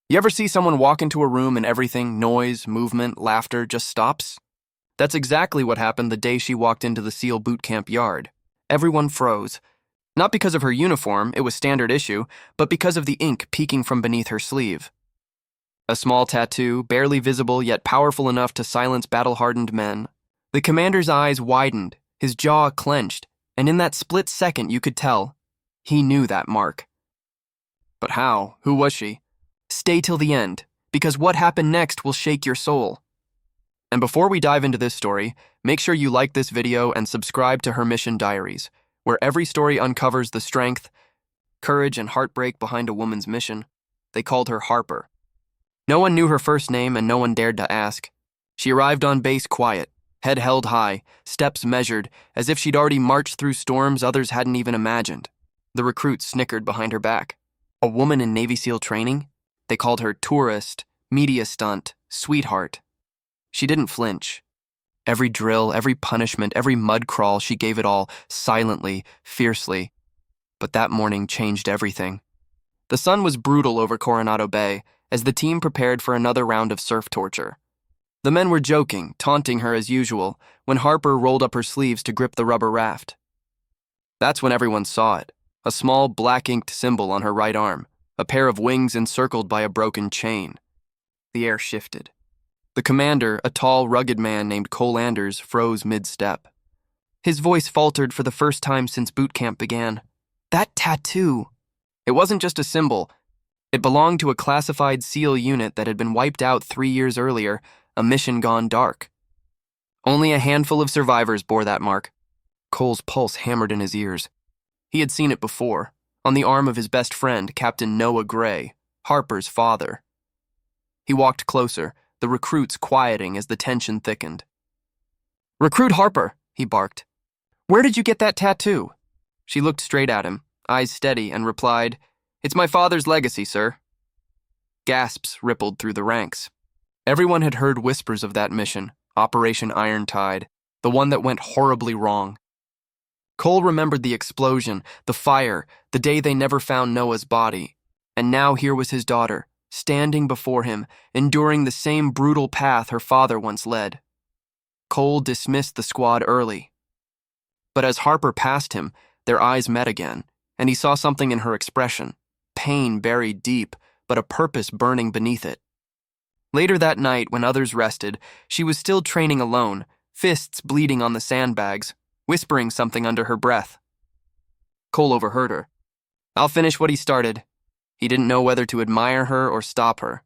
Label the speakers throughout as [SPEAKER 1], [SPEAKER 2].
[SPEAKER 1] You ever see someone walk into a room and everything, noise, movement, laughter, just stops? That's exactly what happened the day she walked into the SEAL boot camp yard. Everyone froze. Not because of her uniform, it was standard issue, but because of the ink peeking from beneath her sleeve. A small tattoo, barely visible yet powerful enough to silence battle-hardened men. The commander's eyes widened, his jaw clenched, and in that split second you could tell, he knew that mark. But how? Who was she? Stay till the end, because what happened next will shake your soul. And before we dive into this story, make sure you like this video and subscribe to her mission Diaries, where every story uncovers the strength, courage, and heartbreak behind a woman's mission. They called her Harper. No one knew her first name and no one dared to ask. She arrived on base quiet, head held high, steps measured, as if she'd already marched through storms others hadn't even imagined. The recruits snickered behind her back. A woman in Navy SEAL training? They called her tourist, media stunt, sweetheart. She didn't flinch. Every drill, every punishment, every mud crawl, she gave it all, silently, fiercely. But that morning changed everything. The sun was brutal over Coronado Bay as the team prepared for another round of surf torture. The men were joking, taunting her as usual, when Harper rolled up her sleeves to grip the rubber raft. That's when everyone saw it, a small black-inked symbol on her right arm, a pair of wings encircled by a broken chain. The air shifted. The commander, a tall, rugged man named Cole Anders, froze mid-step. His voice faltered for the first time since boot camp began. That tattoo! It wasn't just a symbol. It belonged to a classified SEAL unit that had been wiped out 3 years earlier, a mission gone dark. Only a handful of survivors bore that mark. Cole's pulse hammered in his ears. He had seen it before, on the arm of his best friend, Captain Noah Gray, Harper's father. He walked closer, the recruits quieting as the tension thickened. "Recruit Harper," he barked. "Where did you get that tattoo?" She looked straight at him, eyes steady, and replied, "It's my father's legacy, sir." Gasps rippled through the ranks. Everyone had heard whispers of that mission, Operation Iron Tide, the one that went horribly wrong. Cole remembered the explosion, the fire, the day they never found Noah's body. And now here was his daughter, standing before him, enduring the same brutal path her father once led. Cole dismissed the squad early. But as Harper passed him, their eyes met again, and he saw something in her expression, pain buried deep, but a purpose burning beneath it. Later that night, when others rested, she was still training alone, fists bleeding on the sandbags, whispering something under her breath. Cole overheard her. "I'll finish what he started." He didn't know whether to admire her or stop her.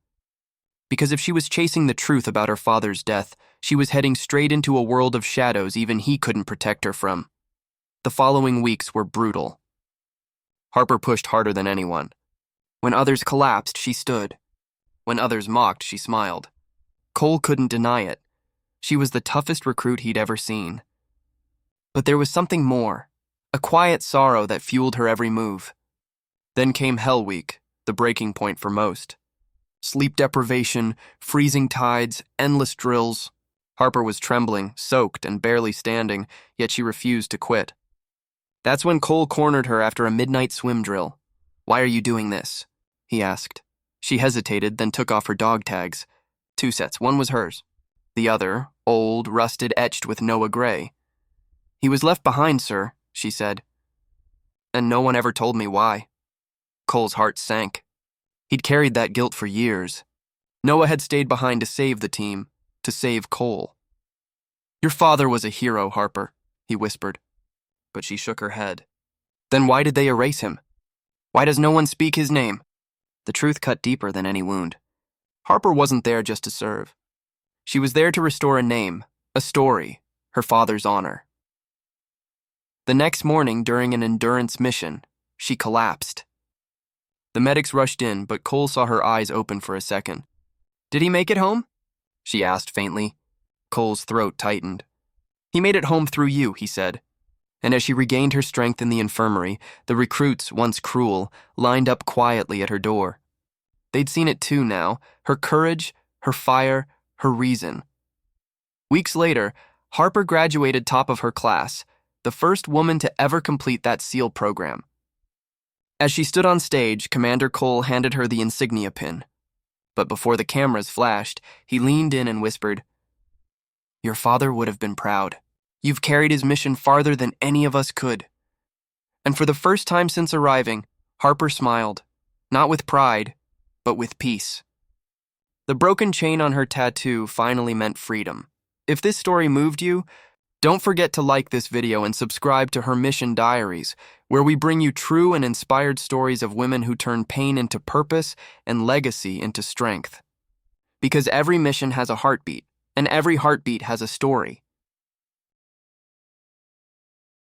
[SPEAKER 1] Because if she was chasing the truth about her father's death, she was heading straight into a world of shadows even he couldn't protect her from. The following weeks were brutal. Harper pushed harder than anyone. When others collapsed, she stood. When others mocked, she smiled. Cole couldn't deny it. She was the toughest recruit he'd ever seen. But there was something more, a quiet sorrow that fueled her every move. Then came Hell Week, the breaking point for most. Sleep deprivation, freezing tides, endless drills. Harper was trembling, soaked, and barely standing, yet she refused to quit. That's when Cole cornered her after a midnight swim drill. "Why are you doing this?" he asked. She hesitated, then took off her dog tags. 2 sets, one was hers. The other, old, rusted, etched with Noah Gray. "He was left behind, sir," she said. "And no one ever told me why." Cole's heart sank. He'd carried that guilt for years. Noah had stayed behind to save the team, to save Cole. "Your father was a hero, Harper," he whispered. But she shook her head. "Then why did they erase him? Why does no one speak his name?" The truth cut deeper than any wound. Harper wasn't there just to serve. She was there to restore a name, a story, her father's honor. The next morning, during an endurance mission, she collapsed. The medics rushed in, but Cole saw her eyes open for a second. "Did he make it home?" she asked faintly. Cole's throat tightened. "He made it home through you," he said. And as she regained her strength in the infirmary, the recruits, once cruel, lined up quietly at her door. They'd seen it too now, her courage, her fire, her reason. Weeks later, Harper graduated top of her class, the first woman to ever complete that SEAL program. As she stood on stage, Commander Cole handed her the insignia pin. but before the cameras flashed, he leaned in and whispered, "Your father would have been proud. You've carried his mission farther than any of us could." And for the first time since arriving, Harper smiled, not with pride, but with peace. The broken chain on her tattoo finally meant freedom. If this story moved you, don't forget to like this video and subscribe to her Mission Diaries, where we bring you true and inspired stories of women who turn pain into purpose and legacy into strength. Because every mission has a heartbeat, and every heartbeat has a story.